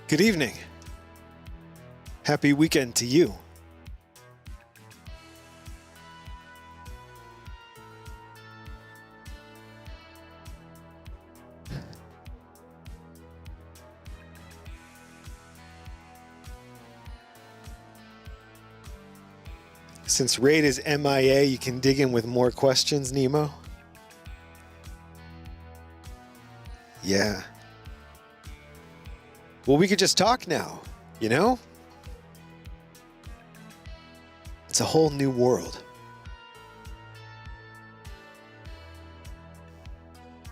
Good evening. Happy weekend to you. Since Raid is MIA, you can dig in with more questions, Nemo. Yeah. Well, we could just talk now, you know? It's a whole new world.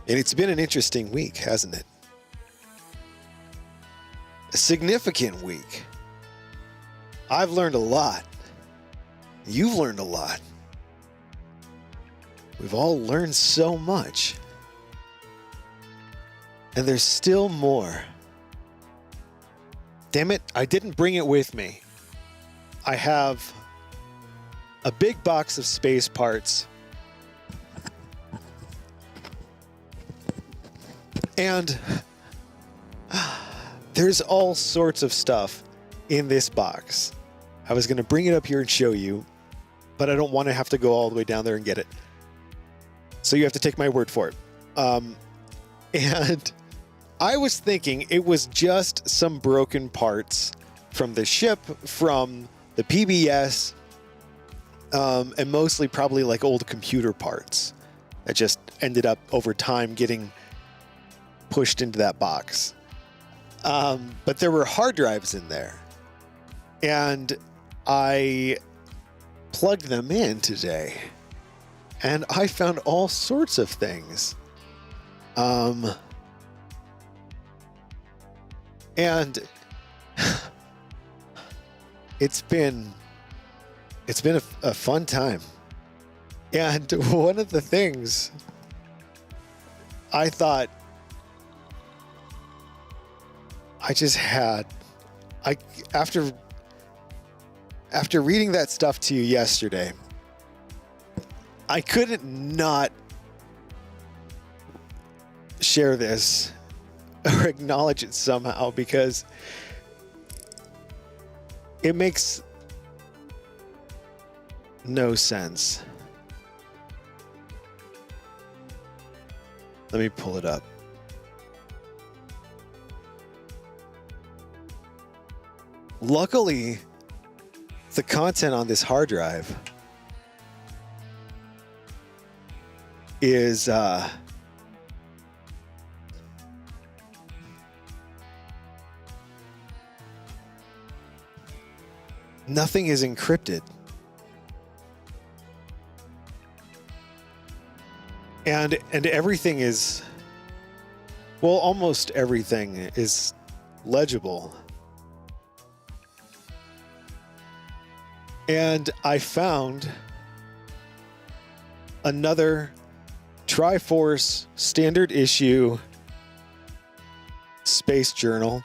And it's been an interesting week, hasn't it? A significant week. I've learned a lot. You've learned a lot. We've all learned so much. And there's still more. Damn it, I didn't bring it with me. I have a big box of space parts. And there's all sorts of stuff in this box. I was going to bring it up here and show you, but I don't want to have to go all the way down there and get it. So you have to take my word for it. And I was thinking it was just some broken parts from the ship, from the PBS, and mostly probably like old computer parts that just ended up over time getting pushed into that box. But there were hard drives in there, and I plugged them in today, and I found all sorts of things. And it's been a fun time. And one of the things I thought I just had, after reading that stuff to you yesterday, I couldn't not share this or acknowledge it somehow, because it makes no sense. Let me pull it up. Luckily, the content on this hard drive is nothing is encrypted. And everything is, well, almost everything is legible. And I found another TRIverse standard issue space journal.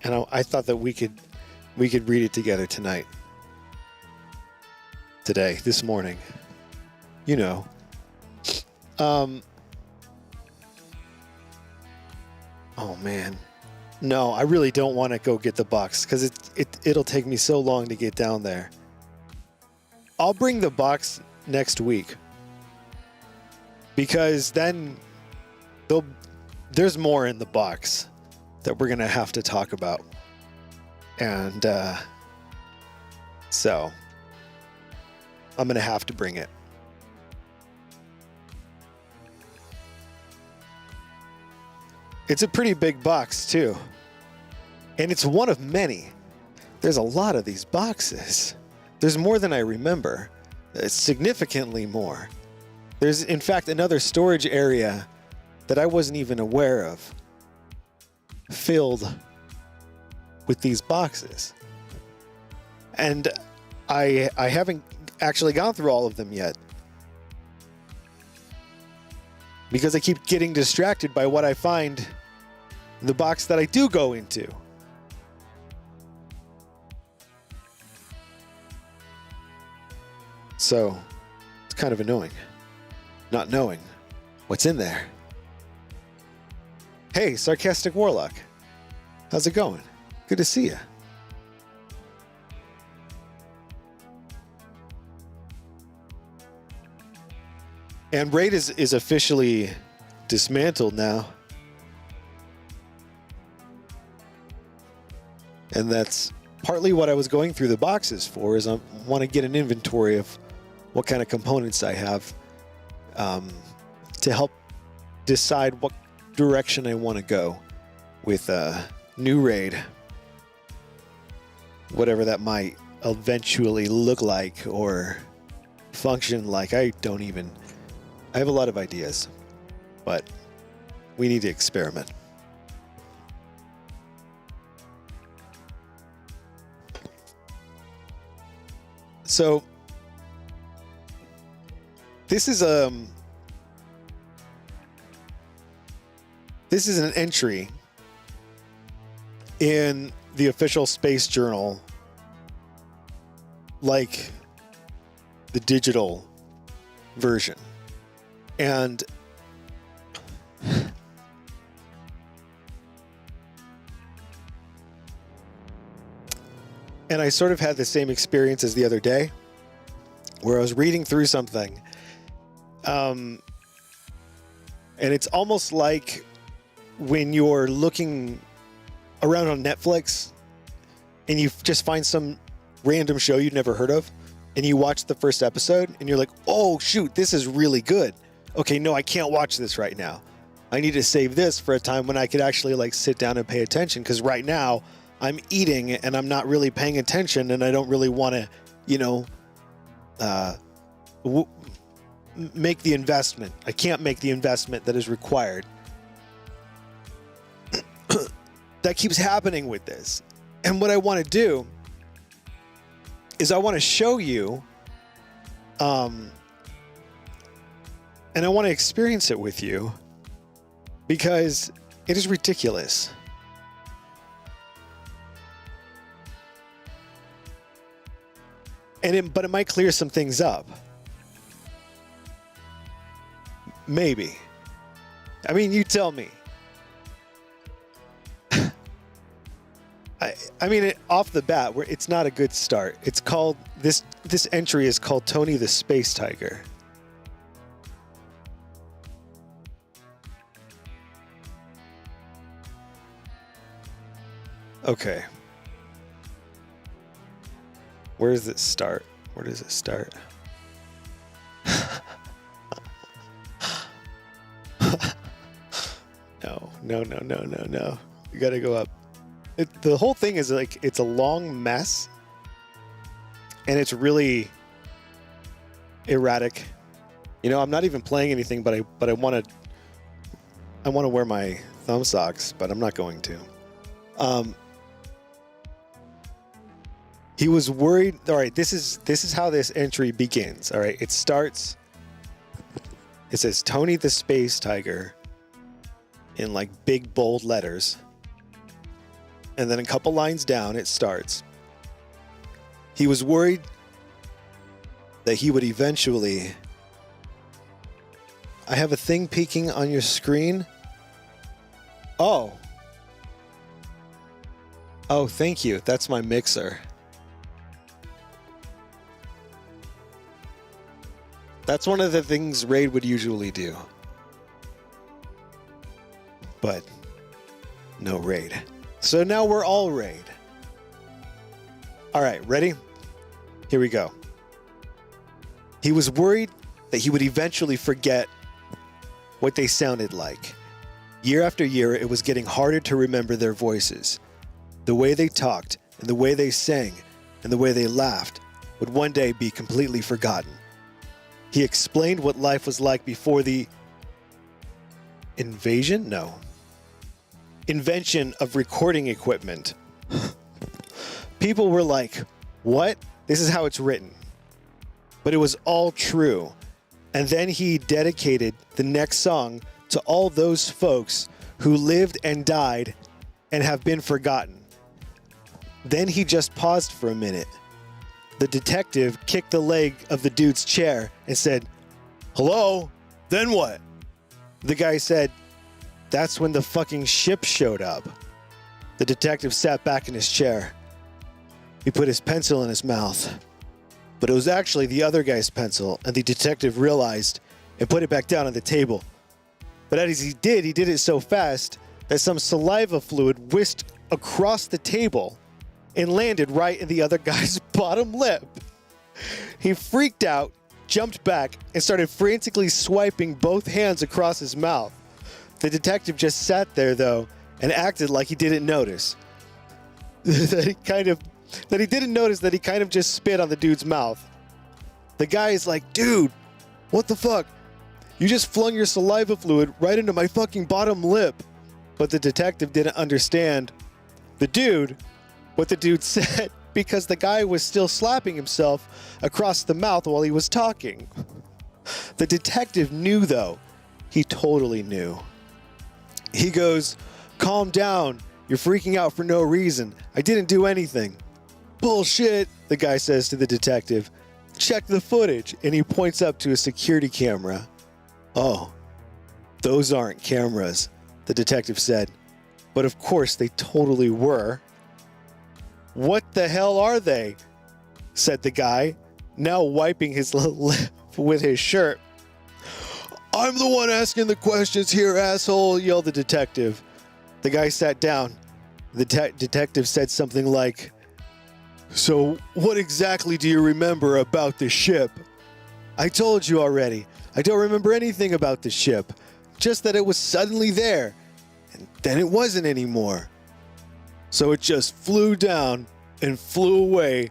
And I thought that we could read it together tonight. Today, this morning. You know. Oh man. No, I really don't want to go get the box, because it'll take me so long to get down there. I'll bring the box next week, because then there's more in the box that we're gonna have to talk about. And so I'm gonna have to bring it. It's a pretty big box too. And it's one of many. There's a lot of these boxes. There's more than I remember. It's significantly more. There's, in fact, another storage area that I wasn't even aware of, filled with these boxes. And I haven't actually gone through all of them yet, because I keep getting distracted by what I find in the box that I do go into. So it's kind of annoying not knowing what's in there. Hey, Sarcastic Warlock. How's it going? Good to see you. And Raid is officially dismantled now. And that's partly what I was going through the boxes for, is I want to get an inventory of what kind of components I have to help decide what direction I want to go with new Raid. Whatever that might eventually look like or function like. I have a lot of ideas, but we need to experiment. So this is an entry in the official Space Journal, like the digital version. And I sort of had the same experience as the other day, where I was reading through something, and it's almost like when you're looking around on Netflix and you just find some random show you've never heard of, and you watch the first episode and you're like, oh shoot, this is really good. Okay, no, I can't watch this right now. I need to save this for a time when I could actually like sit down and pay attention, because right now I'm eating and I'm not really paying attention, and I don't really want to, make the investment. I can't make the investment that is required. That keeps happening with this. And what I want to do is I want to show you, and I want to experience it with you, because it is ridiculous. But it might clear some things up. Maybe. I mean, you tell me. I mean, off the bat, it's not a good start. It's called, this entry is called Tony the Space Tiger. Okay. Where does it start? Where does it start? No. You gotta go up. The whole thing is like, it's a long mess, and it's really erratic. I'm not even playing anything, but I want to wear my thumb socks, but I'm not going to. He was worried. All right, this is how this entry begins. All right, it starts. It says Tony the Space Tiger in like big bold letters. And then a couple lines down, it starts. He was worried that he would eventually... I have a thing peeking on your screen. Oh, thank you. That's my mixer. That's one of the things Raid would usually do. But no Raid. So now we're all Raid. All right, ready? Here we go. He was worried that he would eventually forget what they sounded like. Year after year, it was getting harder to remember their voices. The way they talked, and the way they sang, and the way they laughed would one day be completely forgotten. He explained what life was like before the invention of recording equipment. People were like, what? This is how it's written. But it was all true. And then he dedicated the next song to all those folks who lived and died and have been forgotten. Then he just paused for a minute. The detective kicked the leg of the dude's chair and said, "Hello? Then what?" The guy said, That's when the fucking ship showed up. The detective sat back in his chair. He put his pencil in his mouth. But it was actually the other guy's pencil, and the detective realized and put it back down on the table. But as he did it so fast that some saliva fluid whisked across the table and landed right in the other guy's bottom lip. He freaked out, jumped back, and started frantically swiping both hands across his mouth. The detective just sat there, though, and acted like he didn't notice. that he didn't notice that he kind of just spit on the dude's mouth. The guy is like, dude, what the fuck? You just flung your saliva fluid right into my fucking bottom lip. But the detective didn't understand what the dude said, because the guy was still slapping himself across the mouth while he was talking. The detective knew, though. He totally knew. He goes, calm down. You're freaking out for no reason. I didn't do anything. Bullshit, the guy says to the detective. Check the footage, and he points up to a security camera. Oh, those aren't cameras, the detective said. But of course they totally were. What the hell are they? Said the guy, now wiping his lip with his shirt. I'm the one asking the questions here, asshole, yelled the detective. The guy sat down. The detective said something like, so what exactly do you remember about the ship? I told you already. I don't remember anything about the ship. Just that it was suddenly there. And then it wasn't anymore. So it just flew down and flew away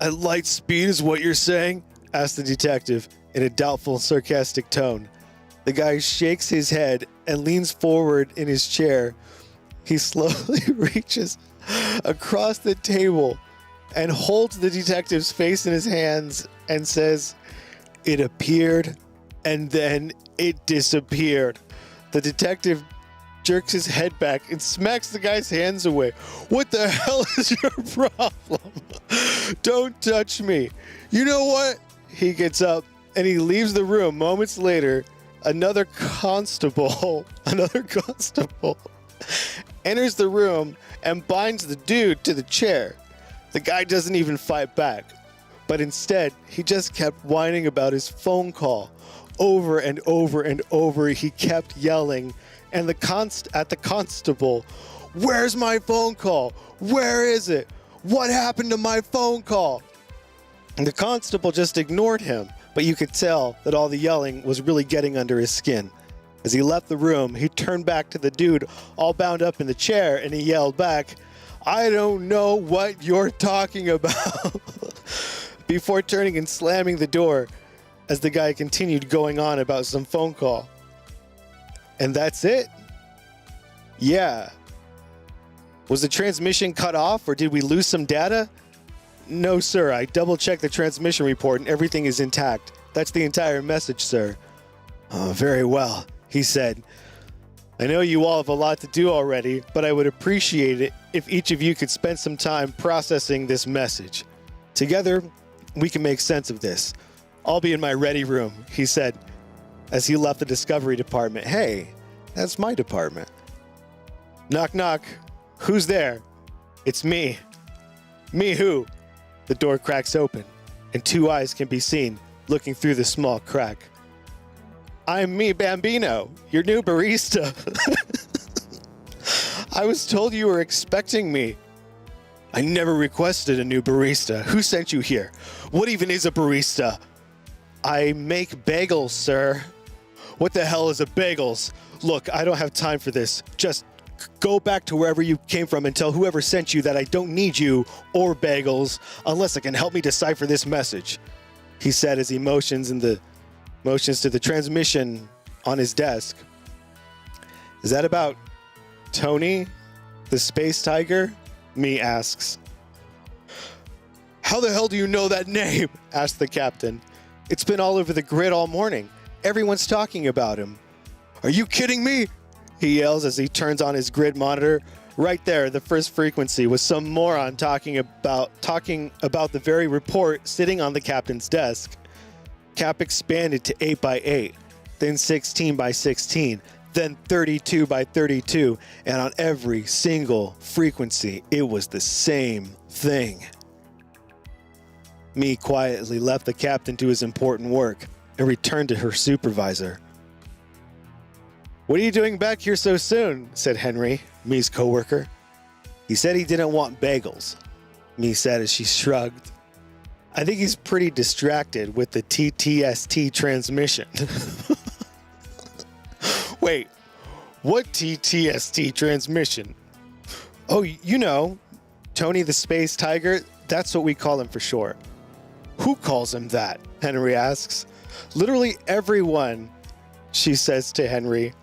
at light speed is what you're saying? Asked the detective in a doubtful, sarcastic tone. The guy shakes his head and leans forward in his chair. He slowly reaches across the table and holds the detective's face in his hands and says, it appeared and then it disappeared. The detective jerks his head back and smacks the guy's hands away. What the hell is your problem? Don't touch me. You know what? He gets up and he leaves the room. Moments later, another constable enters the room and binds the dude to the chair. The guy doesn't even fight back, but instead, he just kept whining about his phone call. Over and over and over, he kept yelling at the constable, where's my phone call? Where is it? What happened to my phone call? And the constable just ignored him, but you could tell that all the yelling was really getting under his skin. As he left the room, he turned back to the dude all bound up in the chair and he yelled back, I don't know what you're talking about, before turning and slamming the door as the guy continued going on about some phone call. And that's it? Yeah. Was the transmission cut off or did we lose some data? No, sir. I double-checked the transmission report and everything is intact. That's the entire message, sir. Oh, very well, he said. I know you all have a lot to do already, but I would appreciate it if each of you could spend some time processing this message. Together, we can make sense of this. I'll be in my ready room, he said, as he left the Discovery Department. Hey, that's my department. Knock, knock. Who's there? It's me. Me who? The door cracks open, and two eyes can be seen looking through the small crack. I'm me, Bambino, your new barista. I was told you were expecting me. I never requested a new barista. Who sent you here? What even is a barista? I make bagels, sir. What the hell is a bagels? Look, I don't have time for this. Just go back to wherever you came from and tell whoever sent you that I don't need you or bagels unless it can help me decipher this message, he said as he motions to the transmission on his desk. Is that about Tony, the space tiger? Me asks. How the hell do you know that name? Asked the captain. It's been all over the grid all morning. Everyone's talking about him. Are you kidding me? He yells as he turns on his grid monitor. Right there, the first frequency was some moron talking about the very report sitting on the captain's desk. Cap expanded to 8 by 8, then 16 by 16, then 32 by 32, and on every single frequency, it was the same thing. Me quietly left the captain to his important work and returned to her supervisor. "What are you doing back here so soon?" said Henry, Me's coworker. "He said he didn't want bagels," Me said as she shrugged. "I think he's pretty distracted with the TTST transmission." "Wait, what TTST transmission?" "Oh, you know, Tony the Space Tiger, that's what we call him for short." "Who calls him that?" Henry asks. "Literally everyone," she says to Henry.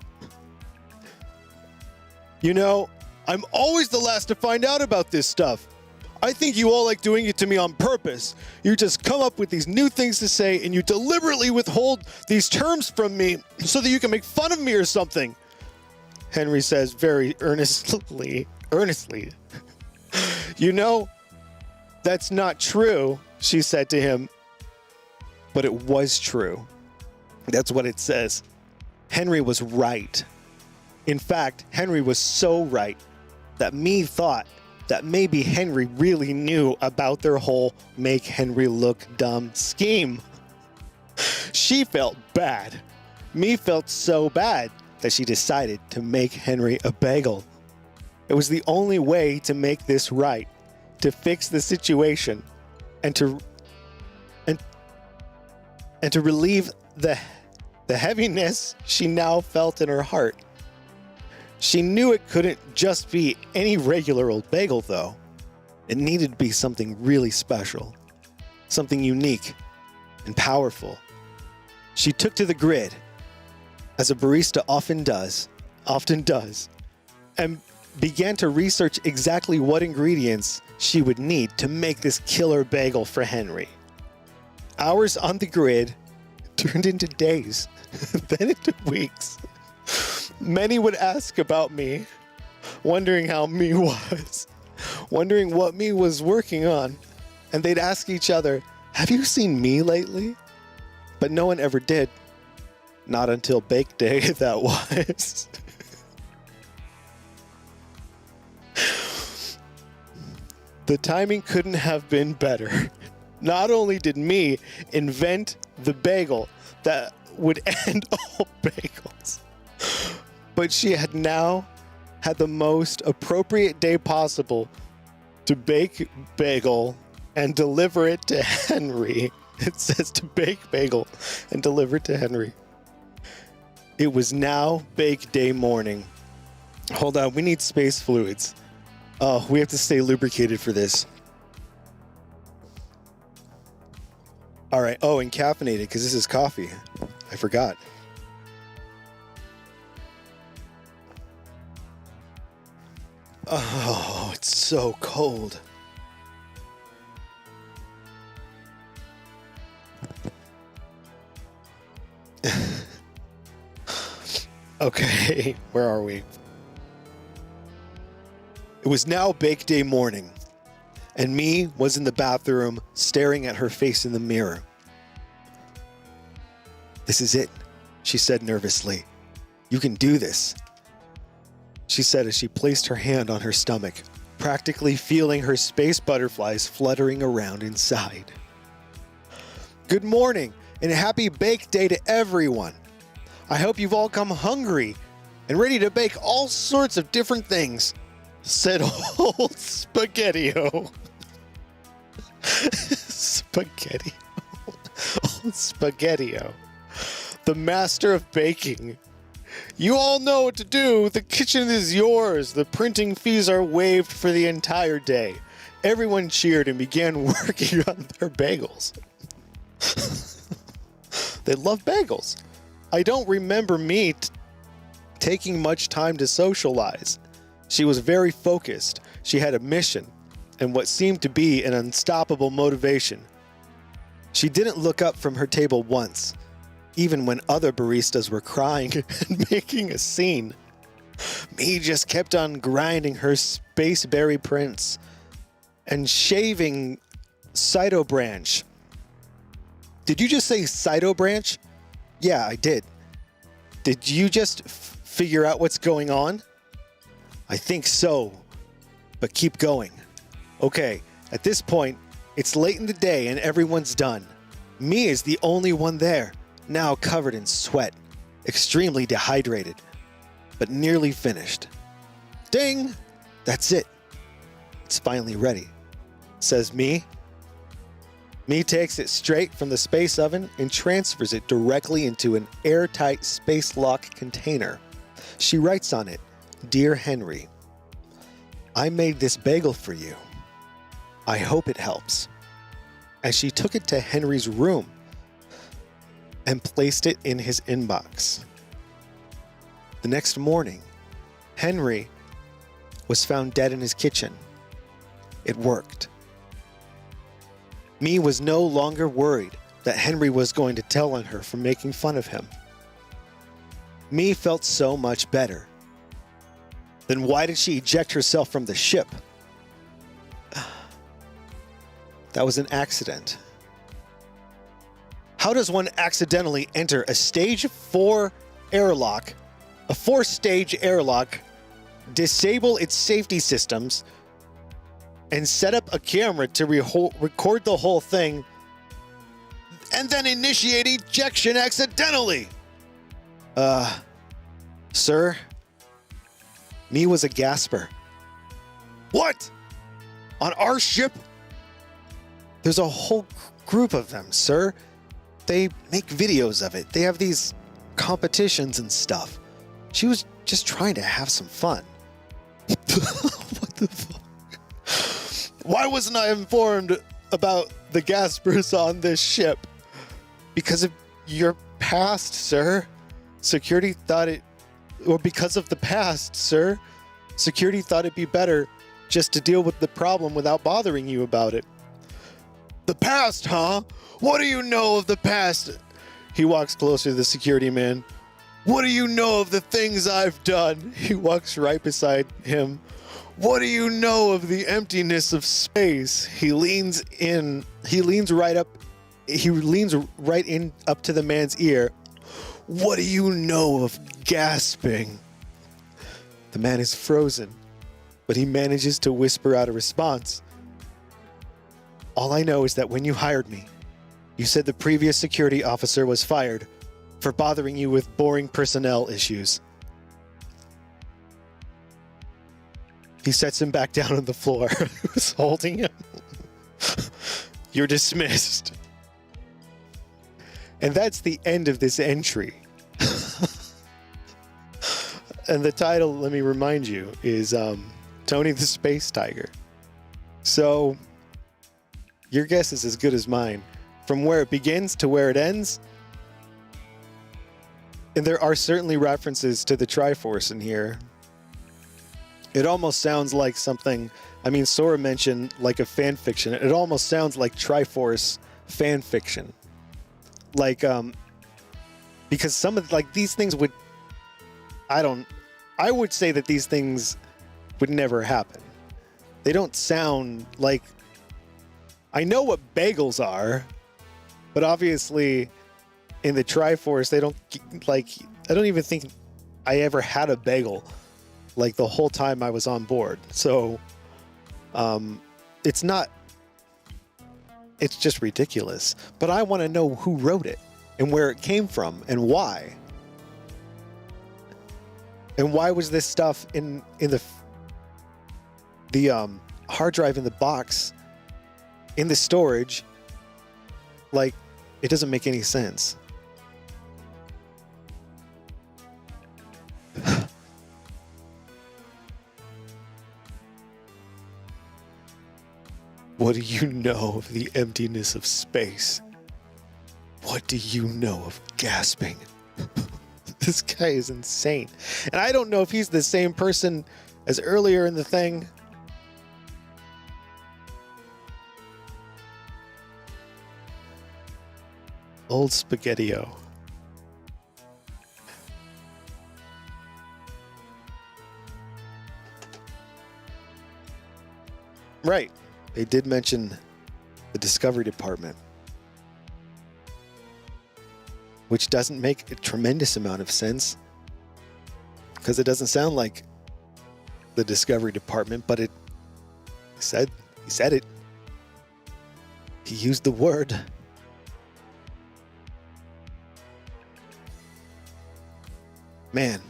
"You know, I'm always the last to find out about this stuff. I think you all like doing it to me on purpose. You just come up with these new things to say and you deliberately withhold these terms from me so that you can make fun of me or something," Henry says very earnestly. "You know, that's not true," she said to him. But it was true. That's what it says. Henry was right. In fact, Henry was so right that Me thought that maybe Henry really knew about their whole make Henry look dumb scheme. She felt bad. Me felt so bad that she decided to make Henry a bagel. It was the only way to make this right, to fix the situation, and to relieve the heaviness she now felt in her heart. She knew it couldn't just be any regular old bagel, though. It needed to be something really special, something unique and powerful. She took to the grid, as a barista often does, and began to research exactly what ingredients she would need to make this killer bagel for Henry. Hours on the grid turned into days, then into weeks. Many would ask about me, wondering how Me was, wondering what Me was working on, and they'd ask each other, "Have you seen Me lately?" But no one ever did. Not until Bake Day, that was. The timing couldn't have been better. Not only did Me invent the bagel that would end all bagels, but she had now had the most appropriate day possible to bake bagel and deliver it to Henry. It says to bake bagel and deliver it to Henry. It was now Bake Day morning. Hold on, we need space fluids. Oh, we have to stay lubricated for this. All right. Oh, and caffeinated because this is coffee. I forgot. Oh, it's so cold. Okay, where are we? It was now Bake Day morning, and Me was in the bathroom staring at her face in the mirror. "This is it," she said nervously. "You can do this," she said as she placed her hand on her stomach, practically feeling her space butterflies fluttering around inside. "Good morning and happy Bake Day to everyone. I hope you've all come hungry and ready to bake all sorts of different things," said old Spaghetti-O. Old Spaghetti-O, the master of baking. "You all know what to do. The kitchen is yours. The printing fees are waived for the entire day." Everyone cheered and began working on their bagels. They love bagels. I don't remember Me taking much time to socialize. She was very focused. She had a mission and what seemed to be an unstoppable motivation. She didn't look up from her table once, even when other baristas were crying and making a scene. Me just kept on grinding her spaceberry prints and shaving Cyto branch. Did you just say Cyto branch? Yeah, I did. Did you just Figure out what's going on? I think so, but keep going. Okay, at this point, it's late in the day and everyone's done. Me is the only one there, now covered in sweat, extremely dehydrated, but nearly finished. Ding! That's it. It's finally ready, says Me. Me takes it straight from the space oven and transfers it directly into an airtight space lock container. She writes on it, "Dear Henry, I made this bagel for you. I hope it helps." As she took it to Henry's room and placed it in his inbox. The next morning, Henry was found dead in his kitchen. It worked. Me was no longer worried that Henry was going to tell on her for making fun of him. Me felt so much better. Then why did she eject herself from the ship? That was an accident. How does one accidentally enter a stage 4 airlock, a 4-stage airlock, disable its safety systems, and set up a camera to record the whole thing, and then initiate ejection accidentally? Sir? Me was a gasper. What? On our ship? There's a whole group of them, sir. They make videos of it. They have these competitions and stuff. She was just trying to have some fun. What the fuck? Why wasn't I informed about the gaspers on this ship? Because of your past, sir. Security thought it... Or because of the past, sir. Security thought it'd be better just to deal with the problem without bothering you about it. The past, huh? What do you know of the past? He walks closer to the security man. What do you know of the things I've done? He walks right beside him. What do you know of the emptiness of space? He leans right in up to the man's ear. What do you know of gasping? The man is frozen, but he manages to whisper out a response. All I know is that when you hired me, you said the previous security officer was fired for bothering you with boring personnel issues. He sets him back down on the floor. Who's holding him? You're dismissed. And that's the end of this entry. And the title, let me remind you, is Tony the Space Tiger. So your guess is as good as mine. From where it begins to where it ends. And there are certainly references to the Triforce in here. It almost sounds like something, I mean, Sora mentioned like a fan fiction. It almost sounds like Triforce fan fiction. Like, because some of, like, these things would, I would say that these things would never happen. They don't sound like, I know what bagels are, but obviously in the Triforce, they don't, like, I don't even think I ever had a bagel, like, the whole time I was on board. So, it's not, it's just ridiculous. But I want to know who wrote it and where it came from and why. And why was this stuff in the hard drive in the box in the storage? Like, it doesn't make any sense. What do you know of the emptiness of space? What do you know of gasping? This guy is insane. And I don't know if he's the same person as earlier in the thing. Old Spaghetti-O. Right. They did mention the Discovery Department, which doesn't make a tremendous amount of sense. because it doesn't sound like the Discovery Department, but he said it. He used the word. Man.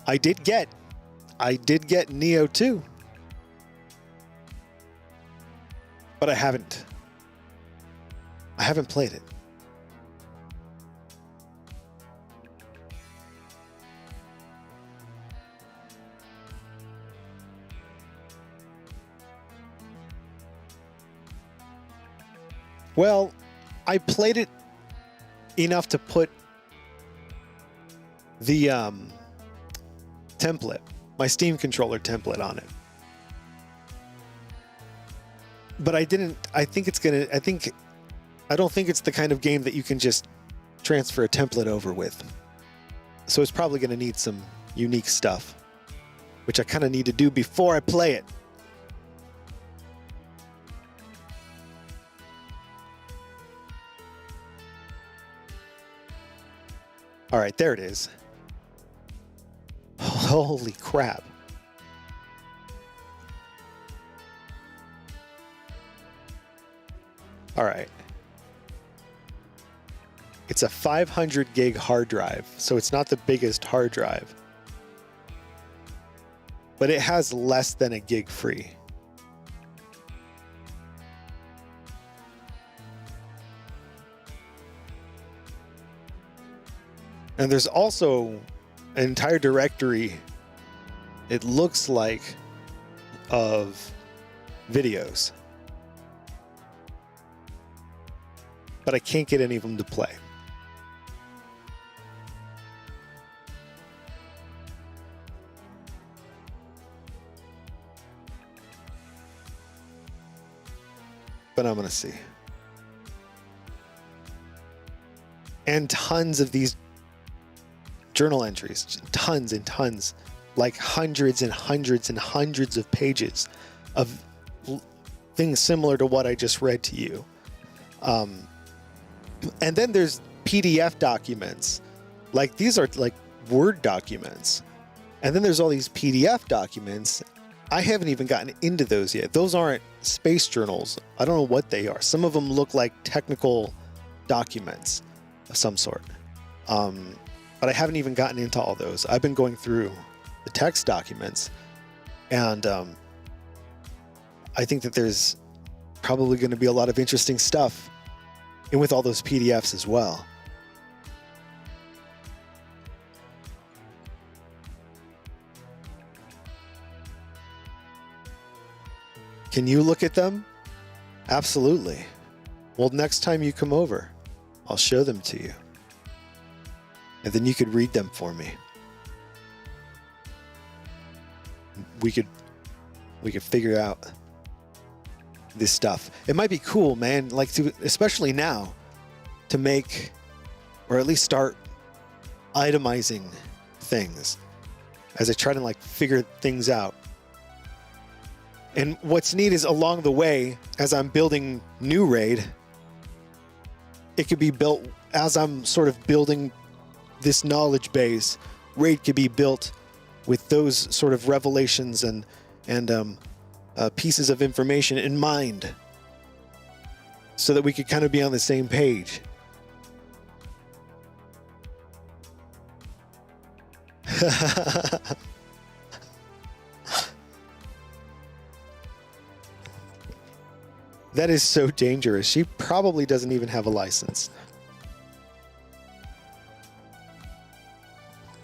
I did get Neo 2. But I haven't played it. Well, I played it enough to put the template, my Steam controller template on it. But I don't think it's the kind of game that you can just transfer a template over with. So it's probably going to need some unique stuff, which I kind of need to do before I play it. All right, there it is. Holy crap. All right. It's a 500 gig hard drive, so it's not the biggest hard drive. But it has less than a gig free. And there's also an entire directory, it looks like, of videos. But I can't get any of them to play. But I'm going to see. And tons of these journal entries, tons and tons, like hundreds and hundreds and hundreds of pages of things similar to what I just read to you. And then there's PDF documents. Like these are like Word documents. And then there's all these PDF documents. I haven't even gotten into those yet. Those aren't space journals. I don't know what they are. Some of them look like technical documents of some sort. But I haven't even gotten into all those. I've been going through the text documents, and I think that there's probably going to be a lot of interesting stuff in with all those PDFs as well. Can you look at them? Absolutely. Well, next time you come over, I'll show them to you. And then you could read them for me. We could figure out this stuff. It might be cool, man, like to, especially now, to make, or at least start itemizing things as I try to like figure things out. And what's neat is along the way, as I'm building new RAID, it could be built as I'm sort of building this knowledge base. RAID could be built with those sort of revelations and pieces of information in mind, so that we could kind of be on the same page. That is so dangerous. She probably doesn't even have a license.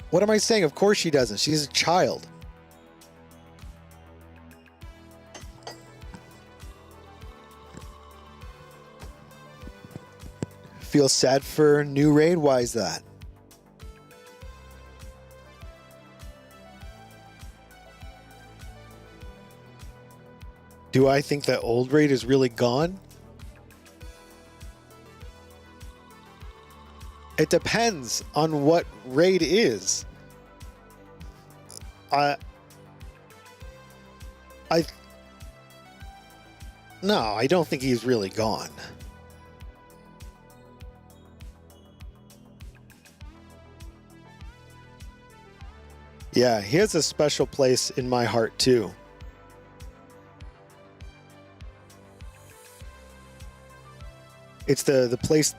What am I saying? Of course she doesn't. She's a child. Feel sad for new RAID? Why is that? Do I think that old RAID is really gone? It depends on what RAID is. No, I don't think he's really gone. Yeah, he has a special place in my heart too. It's the place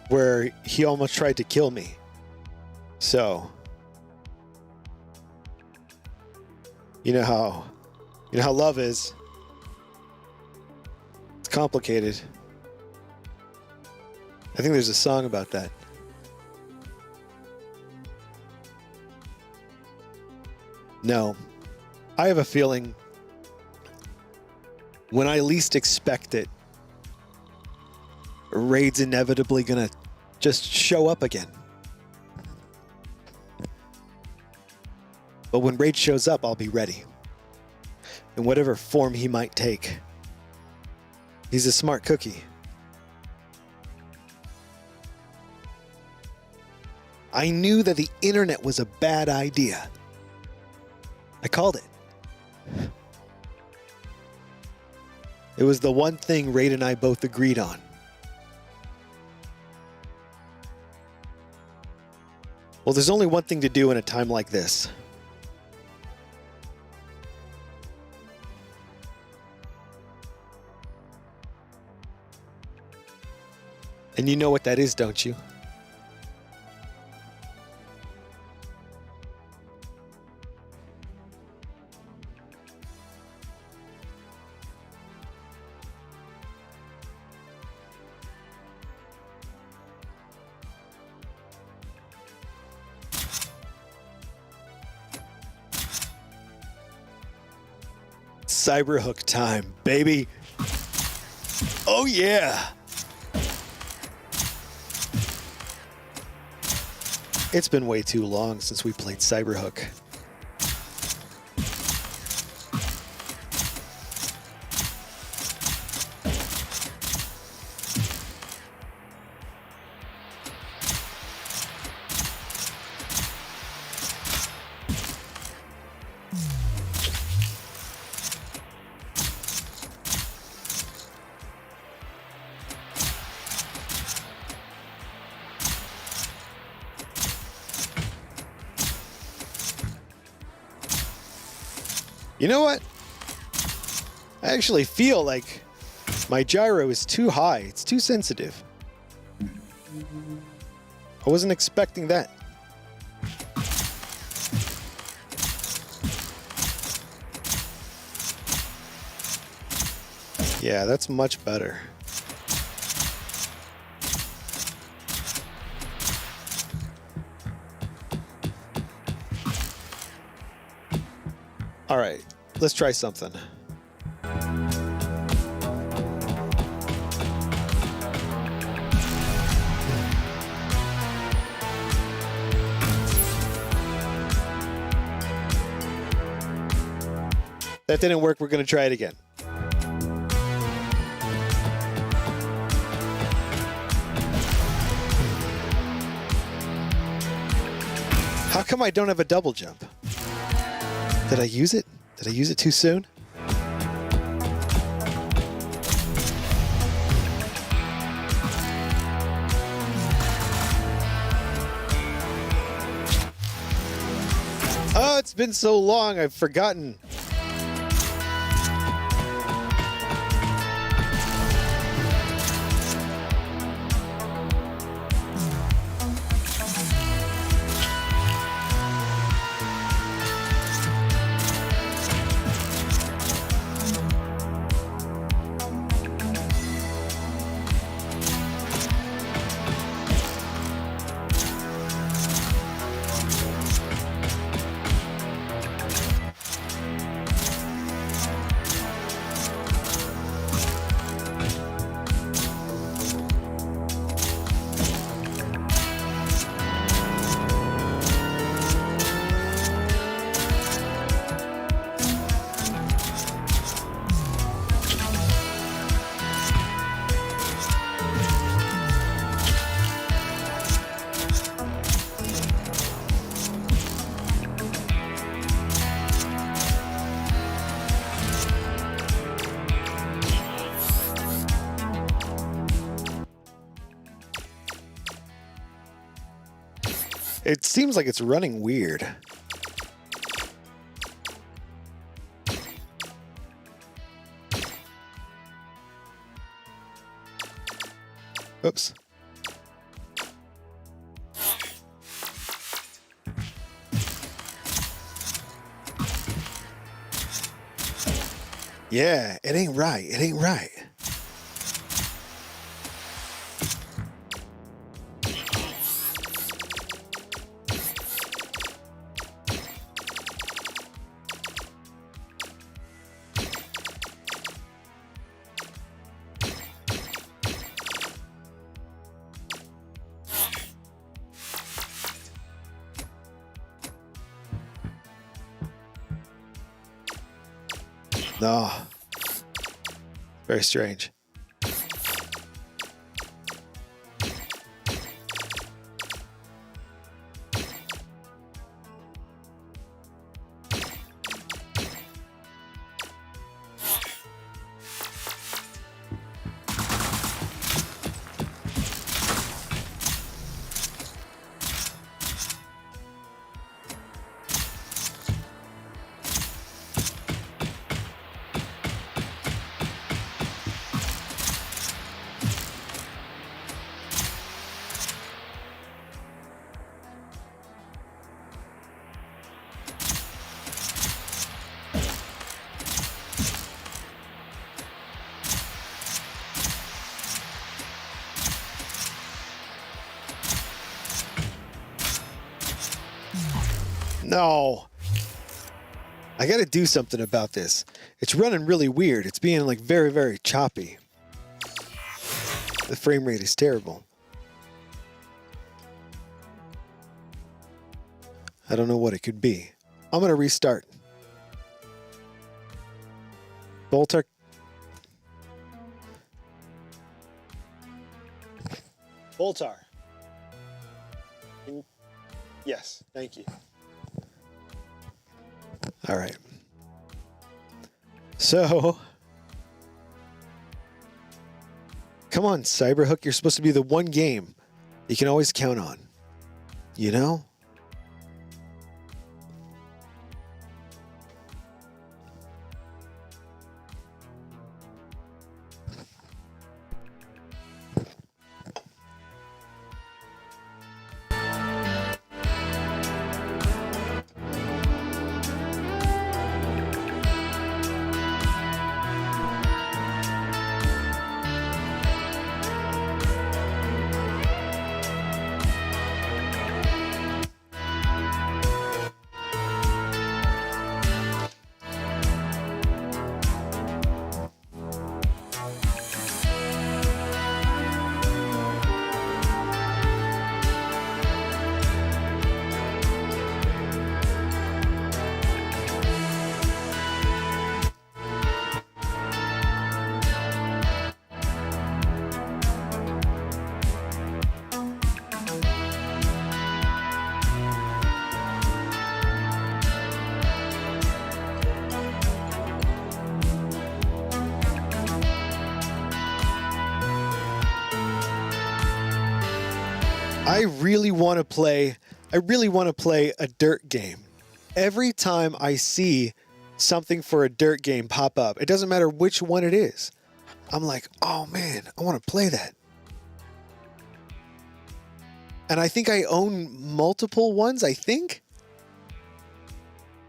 where he almost tried to kill me. So, you know how love is. It's complicated. I think there's a song about that. No, I have a feeling when I least expect it, Raid's inevitably gonna just show up again. But when Raid shows up, I'll be ready. In whatever form he might take. He's a smart cookie. I knew that the internet was a bad idea. I called it. It was the one thing Raid and I both agreed on. Well, there's only one thing to do in a time like this. And you know what that is, don't you? Cyberhook time, baby. Oh yeah. It's been way too long since we played Cyberhook. You know what? I actually feel like my gyro is too high. It's too sensitive. I wasn't expecting that. Yeah, that's much better. All right, let's try something. That didn't work. We're going to try it again. How come I don't have a double jump? Did I use it? Did I use it too soon? Oh, it's been so long, I've forgotten. It seems like it's running weird. Oops. Yeah, it ain't right. It ain't right. No. Very strange. No. I got to do something about this. It's running really weird. It's being like very, very choppy. The frame rate is terrible. I don't know what it could be. I'm going to restart. Boltar. Boltar. Yes, thank you. All right. So, come on, Cyberhook. You're supposed to be the one game you can always count on. You know? I really want to play a dirt game. Every time I see something for a dirt game pop up, it doesn't matter which one it is, I'm like, oh man, I want to play that. And I think I own multiple ones, I think.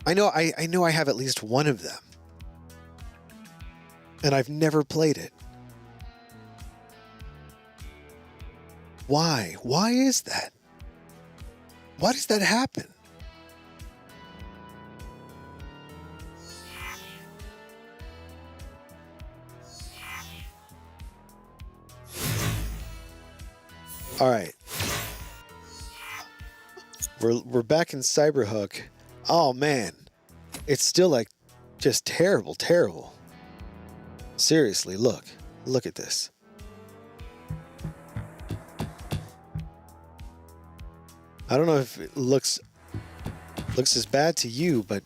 I know I have at least one of them. And I've never played it. Why? Why is that? Why does that happen? All right. We're back in Cyberhook. Oh man. It's still like just terrible, terrible. Seriously, look. Look at this. I don't know if it looks as bad to you, but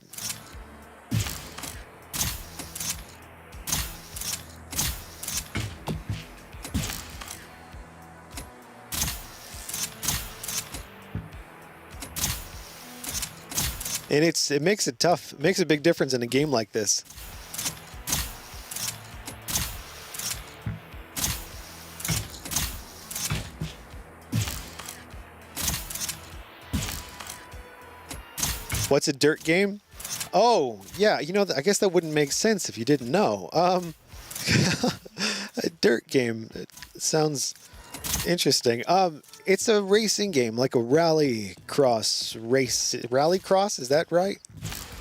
and it makes it tough. It makes a big difference in a game like this. What's a dirt game? Oh, yeah, you know, I guess that wouldn't make sense if you didn't know. A dirt game. It sounds interesting. It's a racing game, like a rally cross race. Rally cross, is that right?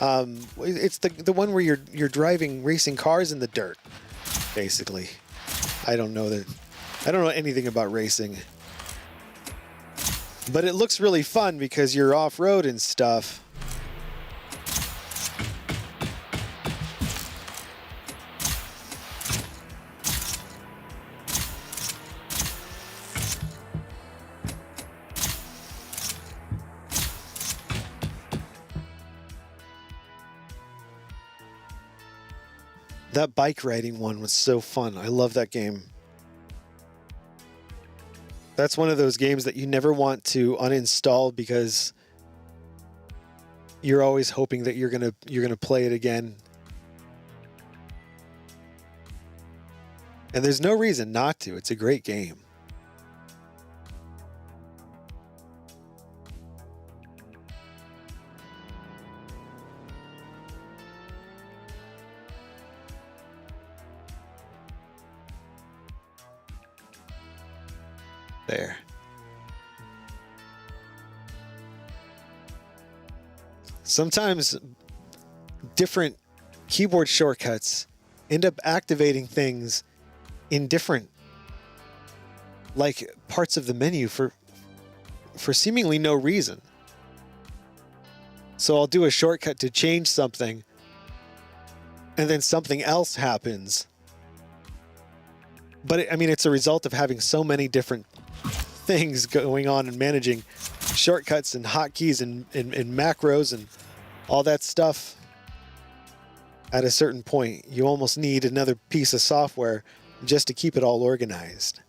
It's the one where you're driving racing cars in the dirt, basically. I don't know anything about racing. But it looks really fun because you're off-road and stuff. That bike riding one was so fun. I love that game. That's one of those games that you never want to uninstall because you're always hoping that you're gonna play it again. And there's no reason not to. It's a great game. There. Sometimes different keyboard shortcuts end up activating things in different, like, parts of the menu for seemingly no reason. So I'll do a shortcut to change something, and then something else happens. But I mean, it's a result of having so many different things going on and managing shortcuts and hotkeys and macros and all that stuff. At a certain point, you almost need another piece of software just to keep it all organized.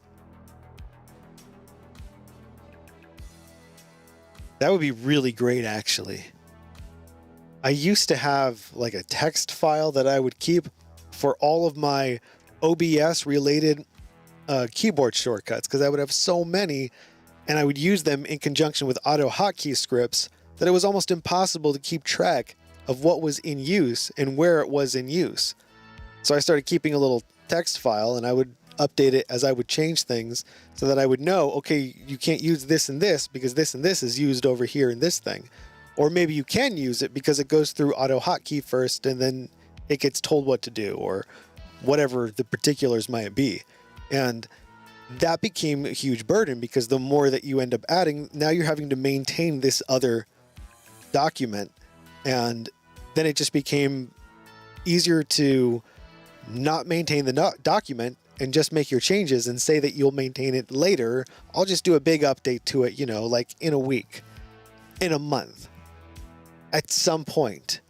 That would be really great, actually. I used to have like a text file that I would keep for all of my OBS related keyboard shortcuts, because I would have so many and I would use them in conjunction with auto hotkey scripts that it was almost impossible to keep track of what was in use and where it was in use. So I started keeping a little text file, and I would update it as I would change things so that I would know, okay, you can't use this and this because this and this is used over here in this thing. Or maybe you can use it because it goes through auto hotkey first and then it gets told what to do, or whatever the particulars might be. And that became a huge burden because the more that you end up adding, now you're having to maintain this other document. And then it just became easier to not maintain the document and just make your changes and say that you'll maintain it later. I'll just do a big update to it, you know, like in a week, in a month, at some point.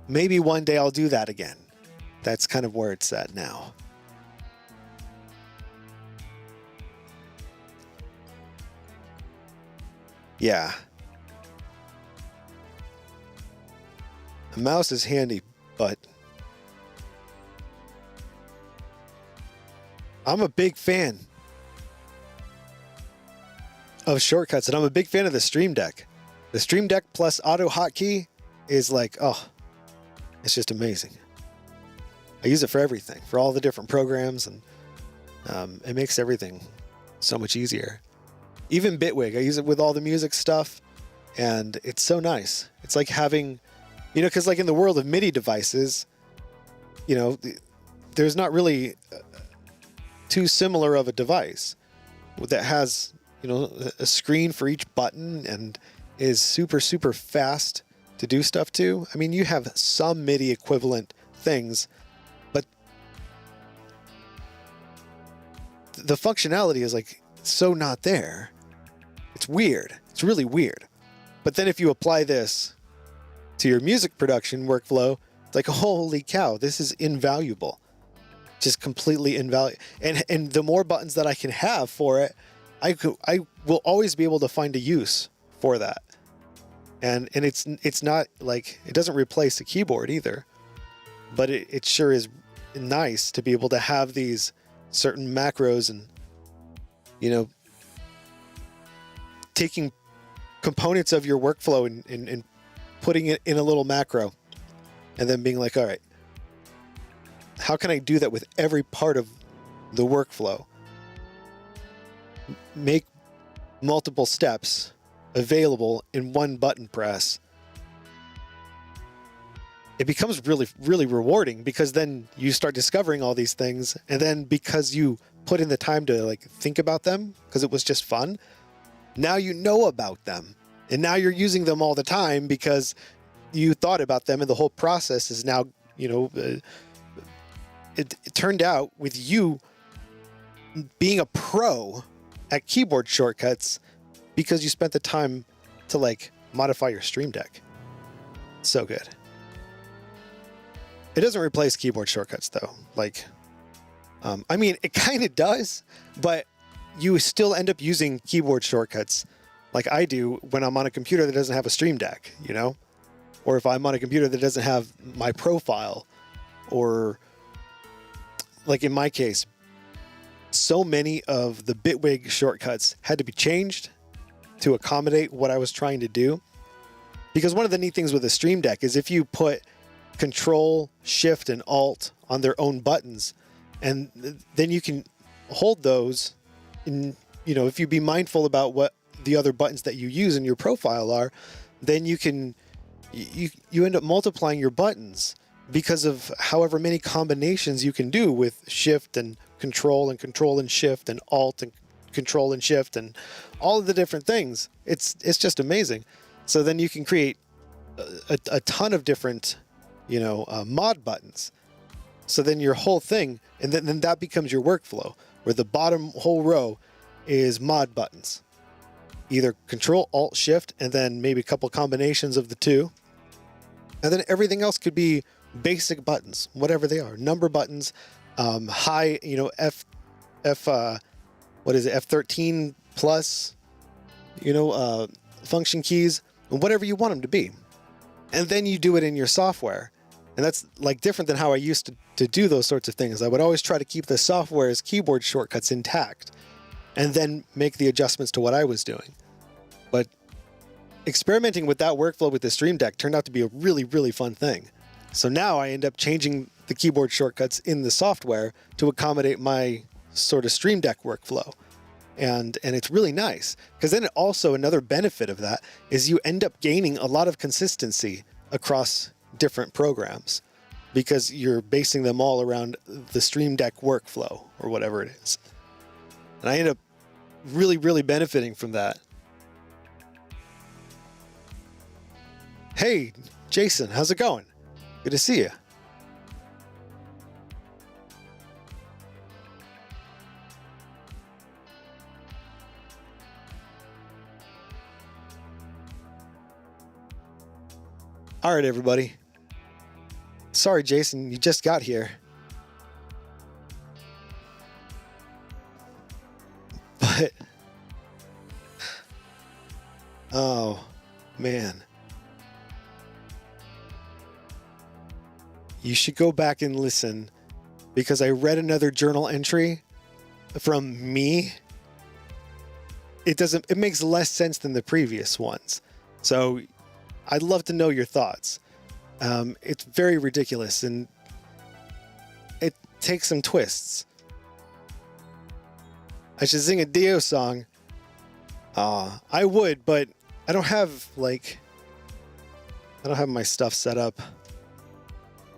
Maybe one day I'll do that again. That's kind of where it's at now. Yeah. A mouse is handy, but I'm a big fan of shortcuts, and I'm a big fan of the Stream Deck. The Stream Deck plus auto hotkey is like, oh, it's just amazing. I use it for everything, for all the different programs, and it makes everything so much easier. Even Bitwig, I use it with all the music stuff, and it's so nice. It's like having, you know, because like in the world of MIDI devices, you know, there's not really too similar of a device that has, you know, a screen for each button and is super, super fast to do stuff to. I mean, you have some MIDI equivalent things, but the functionality is like so not there. It's weird. It's really weird. But then if you apply this to your music production workflow, it's like, holy cow, this is invaluable. Just completely invaluable. And the more buttons that I can have for it, I will always be able to find a use for that. And it's not like, it doesn't replace a keyboard either, but it sure is nice to be able to have these certain macros and, you know, taking components of your workflow and putting it in a little macro and then being like, all right, how can I do that with every part of the workflow? Make multiple steps available in one button press. It becomes really, really rewarding, because then you start discovering all these things. And then because you put in the time to like think about them, because it was just fun, now you know about them. And now you're using them all the time because you thought about them, and the whole process is now, you know, it turned out with you being a pro at keyboard shortcuts because you spent the time to like modify your Stream Deck. So good. It doesn't replace keyboard shortcuts though. Like, I mean, it kind of does, but you still end up using keyboard shortcuts like I do when I'm on a computer that doesn't have a Stream Deck, you know? Or if I'm on a computer that doesn't have my profile, or like in my case, so many of the Bitwig shortcuts had to be changed to accommodate what I was trying to do. Because one of the neat things with a Stream Deck is if you put Control, Shift, and Alt on their own buttons, and then you can hold those, and you know, if you be mindful about what the other buttons that you use in your profile are, then you can you end up multiplying your buttons because of however many combinations you can do with Shift and Control and Shift and Alt and Control and Shift and all of the different things. It's just amazing. So then you can create a ton of different, you know, mod buttons. So then your whole thing, and then that becomes your workflow, where the bottom whole row is mod buttons. Either Control, Alt, Shift, and then maybe a couple combinations of the two. And then everything else could be basic buttons, whatever they are. Number buttons, high, you know, what is it, F13 plus, you know, function keys, whatever you want them to be. And then you do it in your software. And that's like different than how I used to do those sorts of things. I would always try to keep the software's keyboard shortcuts intact and then make the adjustments to what I was doing. But experimenting with that workflow with the Stream Deck turned out to be a really, really fun thing. So now I end up changing the keyboard shortcuts in the software to accommodate my sort of Stream Deck workflow. And it's really nice, because then also another benefit of that is you end up gaining a lot of consistency across different programs, because you're basing them all around the Stream Deck workflow or whatever it is. And I end up really, really benefiting from that. Hey, Jason, how's it going? Good to see you. All right, everybody. Sorry, Jason, you just got here. But, oh, man. You should go back and listen, because I read another journal entry from me. It makes less sense than the previous ones. So I'd love to know your thoughts. It's very ridiculous, and it takes some twists. I should sing a Dio song. I would, but I don't have my stuff set up.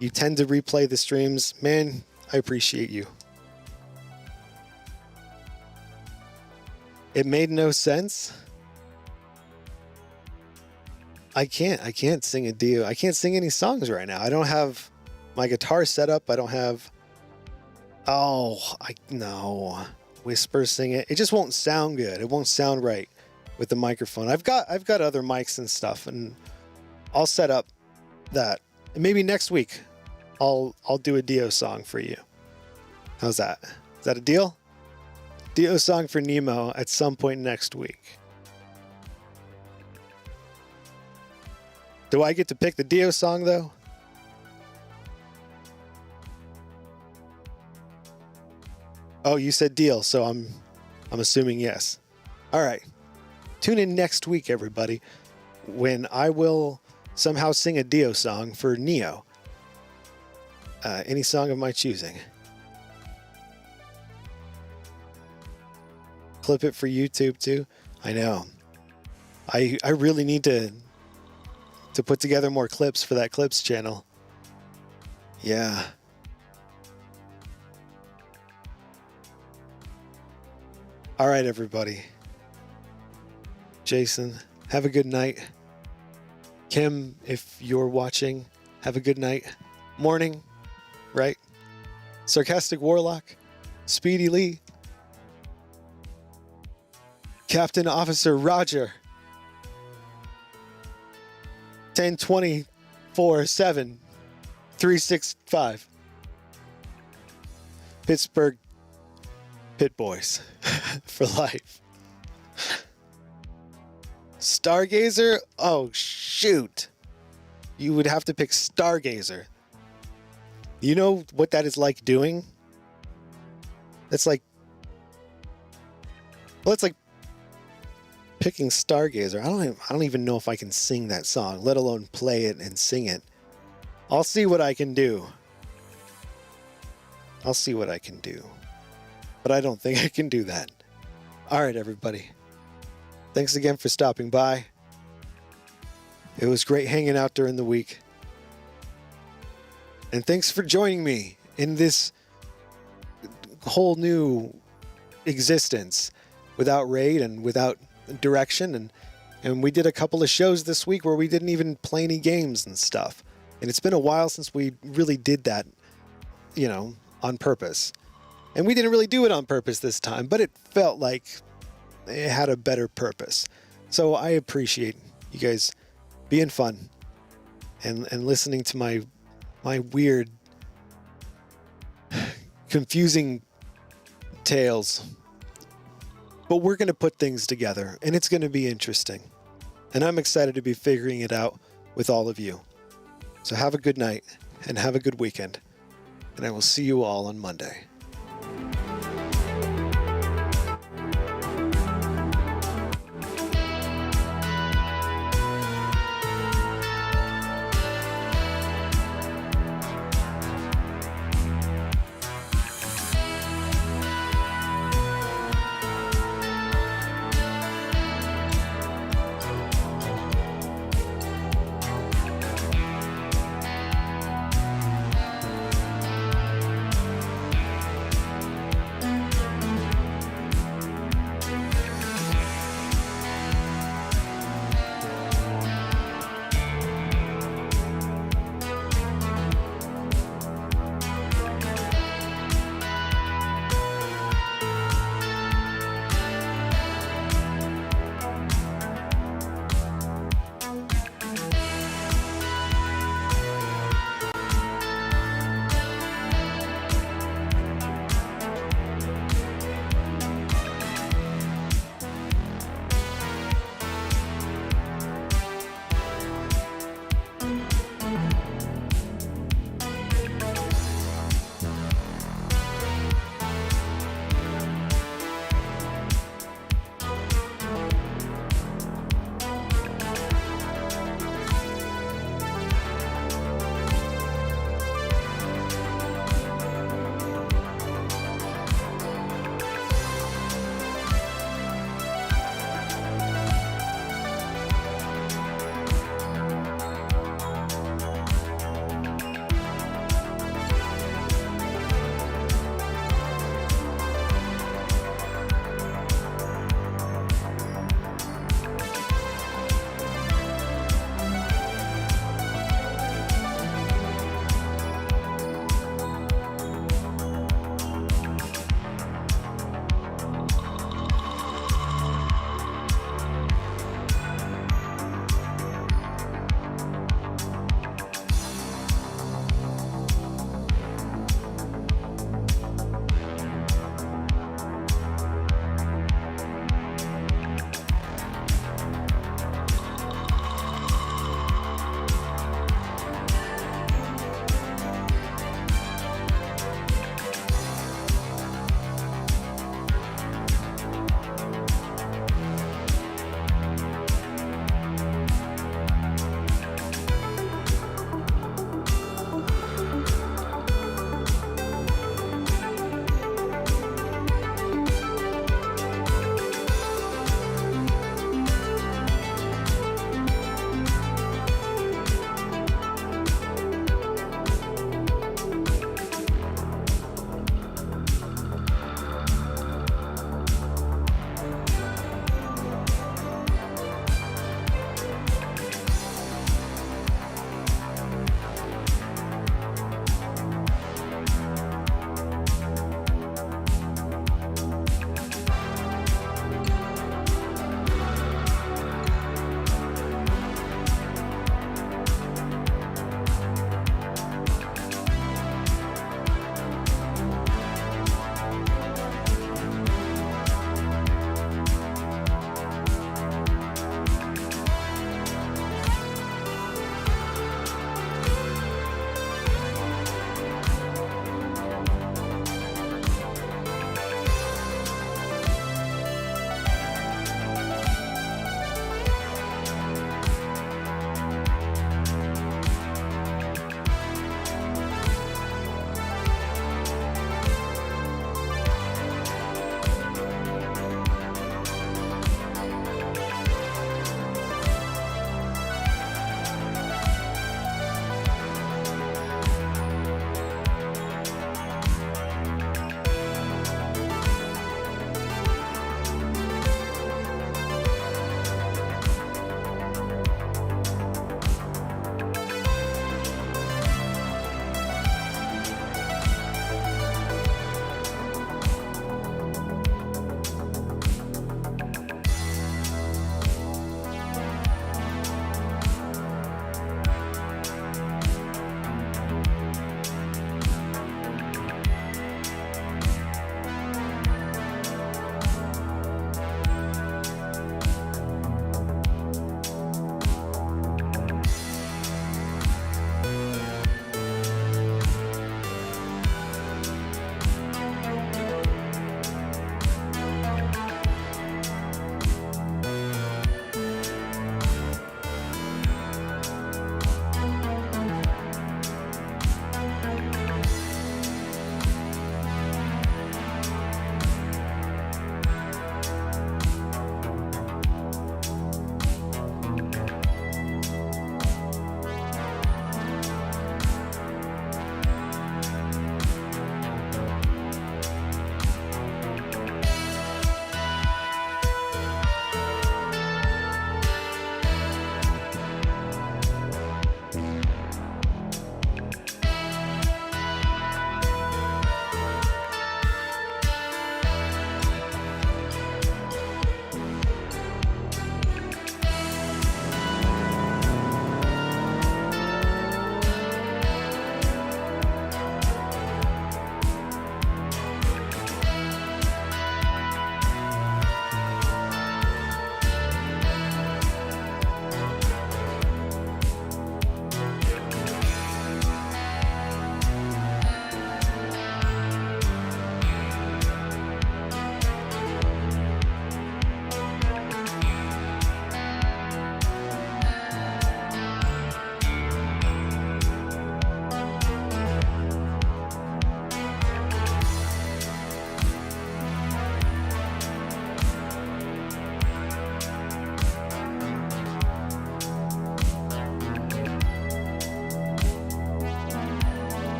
You tend to replay the streams. Man, I appreciate you. It made no sense. I can't sing a Dio. I can't sing any songs right now. I don't have my guitar set up. I don't have... no. Whisper sing it. It just won't sound good. It won't sound right with the microphone. I've got other mics and stuff, and I'll set up that. And maybe next week I'll do a Dio song for you. How's that? Is that a deal? Dio song for Nemo at some point next week. Do I get to pick the Dio song though? Oh, you said deal, so I'm assuming yes. All right. Tune in next week, everybody, when I will somehow sing a Dio song for Neo. Any song of my choosing. Clip it for YouTube too. I know. I really need to put together more clips for that clips channel. Yeah. All right, everybody. Jason, have a good night. Kim, if you're watching, have a good night. Morning, right? Sarcastic Warlock, Speedy Lee, Captain Officer Roger, 10/24/7, 365. Pittsburgh Pit Boys for life. Stargazer? Oh, shoot. You would have to pick Stargazer. You know what that is like doing? It's like... Well, it's like picking Stargazer. I don't even know if I can sing that song, let alone play it and sing it. I'll see what I can do. I'll see what I can do. But I don't think I can do that. All right, everybody. Thanks again for stopping by. It was great hanging out during the week. And thanks for joining me in this whole new existence without Raid and without direction. And we did a couple of shows this week where we didn't even play any games and stuff. And it's been a while since we really did that, you know, on purpose. And we didn't really do it on purpose this time, but it felt like it had a better purpose. So I appreciate you guys being fun and listening to my weird, confusing tales. But we're going to put things together, and it's going to be interesting. And I'm excited to be figuring it out with all of you. So have a good night, and have a good weekend. And I will see you all on Monday.